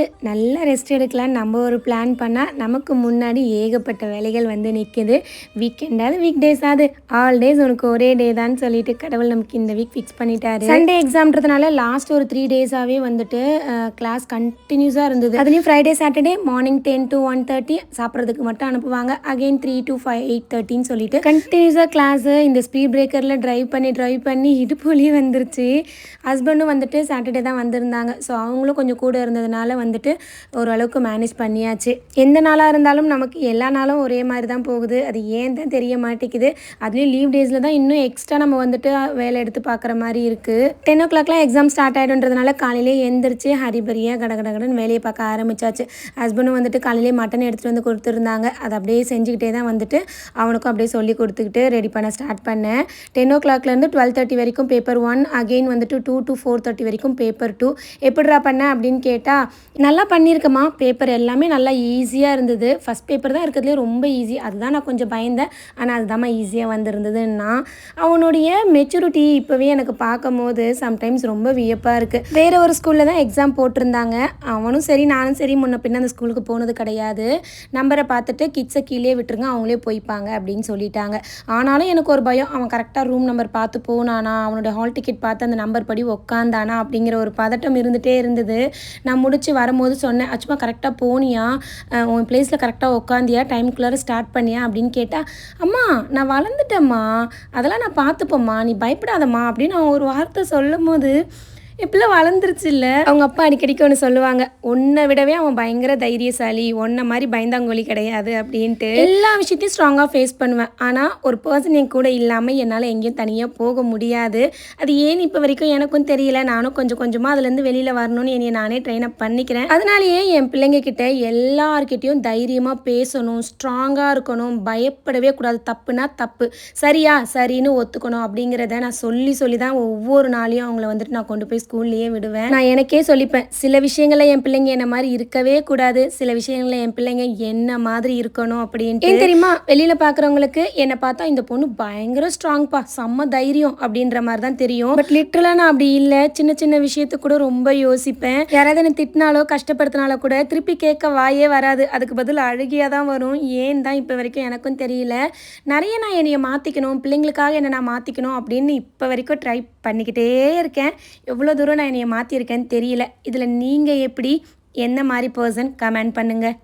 Leave நல்லா rest எடுக்கலான்னு நம்ம ஒரு பிளான் பண்ணால் நமக்கு முன்னாடி ஏகப்பட்ட வேலைகள் வந்து நிற்கிது. வீக்கெண்டாவது வீக் டேஸாவது ஆல் டேஸ் உனக்கு ஒரே டே தான் சொல்லிட்டு கடவுள் நமக்கு இந்த வீக் ஃபிக்ஸ் பண்ணிட்டாரு. சண்டே எக்ஸாம்ன்றதுனால லாஸ்ட் ஒரு 3 டேஸாகவே வந்துட்டு கிளாஸ் கண்டினியூஸாக இருந்தது. அதுலேயும் ஃப்ரைடே சாட்டர்டே மார்னிங் 10 to 1:30 சாப்பிட்றதுக்கு மட்டும் அனுப்புவாங்க. அகெயின் 3 to 8:30 சொல்லிட்டு கண்டினியூஸாக கிளாஸு. இந்த ஸ்பீட் பிரேக்கரில் ட்ரைவ் பண்ணி இடுப்புலியே வந்துருச்சு. ஹஸ்பண்டும் வந்துட்டு சாட்டர்டே தான் வந்திருந்தாங்க. ஸோ அவங்களும் கொஞ்சம் கூட இருந்ததுனால வந்துட்டு ஓரளவுக்கு மேனேஜ் பண்ணியாச்சு. எந்த நாளாக இருந்தாலும் நமக்கு எல்லா நாளும் ஒரே மாதிரி தான் போகுது. அது ஏன் தான் தெரிய மாட்டேங்குது. அதுலேயும் லீவ் டேஸில் தான் இன்னும் எக்ஸ்ட்ரா நம்ம வந்துட்டு வேலை எடுத்து பார்க்குற மாதிரி இருக்குது. 10 o'clock எக்ஸாம் ஸ்டார்ட் ஆகிடுன்றதுனால காலையிலே எழுந்திரிச்சு ஹரிபரியாக கடகடன்னு வேலையை பார்க்க ஆரம்பிச்சாச்சு. ஹஸ்பண்டும் வந்துட்டு காலையிலே மட்டன் எடுத்துகிட்டு வந்து கொடுத்துருந்தாங்க. அதை அப்படியே செஞ்சுக்கிட்டே தான் வந்துட்டு அவனுக்கும் அப்படியே சொல்லி கொடுத்துக்கிட்டு ரெடி பண்ண ஸ்டார்ட் பண்ணேன். 10 o'clockலேருந்து 12:30 வரைக்கும் பேப்பர் 1, அகெயின் வந்துட்டு 2 to 4:30 வரைக்கும் பேப்பர் 2. எப்படிடா பண்ண அப்படின்னு கேட்டால், நல்லா பண்ணியிருக்கம்மா, பேப்பர் எல்லாமே நல்லா ஈஸியாக இருந்தது. ஃபஸ்ட் பேப்பர் தான் இருக்கிறதுலே ரொம்ப ஈஸி, அதுதான் நான் கொஞ்சம் பயந்தேன். ஆனால் அதுதாம்மா ஈஸியாக வந்திருந்ததுன்னா, அவனுடைய மெச்சூரிட்டி இப்போவே எனக்கு பார்க்கும் போது சம்டைம்ஸ் ரொம்ப வியப்பாக இருக்குது. வேறு ஒரு ஸ்கூலில் தான் எக்ஸாம் போட்டிருந்தாங்க. அவனும் சரி நானும் சரி முன்ன பின்ன அந்த ஸ்கூலுக்கு போனது கிடையாது. நம்பரை பார்த்துட்டு கிட்ஸை கீழே விட்டுருங்க, அவங்களே போய்ப்பாங்க அப்படின்னு சொல்லிட்டாங்க. ஆனாலும் எனக்கு ஒரு பயம், அவன் கரெக்டாக ரூம் நம்பர் பார்த்து போனானா, அவனோட ஹால் டிக்கெட் பார்த்து அந்த நம்பர் படி உக்காந்தானா அப்படிங்கிற ஒரு பதட்டம் இருந்துகிட்டே இருந்தது. நான் முடிச்சு வரும்போது சொன்னேன், அச்சுமா கரெக்டாக போனியா, உன் பிளேஸில் கரெக்டாக உக்காந்தியா, டைமுக்குள்ளார ஸ்டார்ட் பண்ணியா அப்படின்னு கேட்டால், அம்மா நான் வளர்ந்துட்டேம்மா, அதெல்லாம் நான் பார்த்துப்போம்மா, நீ பயப்படாதம்மா அப்படின்னு அவன் ஒரு வார்த்தை சொல்லும் போது, இப்பெல்லாம் வளர்ந்துருச்சு இல்லை. அவங்க அப்பா அடிக்கடிக்கு ஒன்று சொல்லுவாங்க, உன்னை விடவே அவன் பயங்கர தைரியசாலி, உன்னை மாதிரி பயந்தாங்கோலி கிடையாது அப்படின்ட்டு. எல்லா விஷயத்தையும் ஸ்ட்ராங்காக ஃபேஸ் பண்ணுவேன். ஆனால் ஒரு பர்சன் என் கூட இல்லாமல் என்னால் எங்கேயும் தனியாக போக முடியாது. அது ஏன் இப்போ வரைக்கும் எனக்கும் தெரியல. நானும் கொஞ்சம் கொஞ்சமாக அதுலேருந்து வெளியில் வரணும்னு என்னை நானே ட்ரெயின் அப் பண்ணிக்கிறேன். அதனாலேயே என் பிள்ளைங்க கிட்ட எல்லார்கிட்டையும் தைரியமாக பேசணும், ஸ்ட்ராங்காக இருக்கணும், பயப்படவே கூடாது. தப்புனா தப்பு, சரியா சரின்னு ஒத்துக்கணும் அப்படிங்கிறத நான் சொல்லி தான் ஒவ்வொரு நாளையும் அவங்கள வந்துட்டு நான் கொண்டு போய் ஸ்கூல்லையே விடுவேன். நான் எனக்கே சொல்லிப்பேன், சில விஷயங்களை என் பிள்ளைங்க என்ன மாதிரி இருக்கவே கூடாது, சில விஷயங்களை என் பிள்ளைங்க என்ன மாதிரி இருக்கணும் அப்படின்ட்டு. ஏன் தெரியுமா, வெளியில் பார்க்குறவங்களுக்கு என்னை பார்த்தா இந்த பொண்ணு பயங்கர ஸ்ட்ராங்ப்பா, செம்ம தைரியம் அப்படின்ற மாதிரி தான் தெரியும். பட் லிட்டரலாக நான் அப்படி இல்லை. சின்ன சின்ன விஷயத்துக்கு கூட ரொம்ப யோசிப்பேன். யாராவது என்னை திட்டினாலோ கஷ்டப்படுத்தினாலோ கூட திருப்பி கேட்க வாயே வராது. அதுக்கு பதில் அழுகியாக தான் வரும். ஏன் தான் இப்போ வரைக்கும் எனக்கும் தெரியல. நிறைய நான் என்னையை மாற்றிக்கணும், பிள்ளைங்களுக்காக என்னை நான் மாற்றிக்கணும் அப்படின்னு இப்போ வரைக்கும் ட்ரை பண்ணிக்கிட்டே இருக்கேன். எவ்வளோ தூரம் நான் என்னையை மாற்றிருக்கேன்னு தெரியல. இதில் நீங்கள் எப்படி, என்ன மாதிரி பர்சன், கமெண்ட் பண்ணுங்கள்.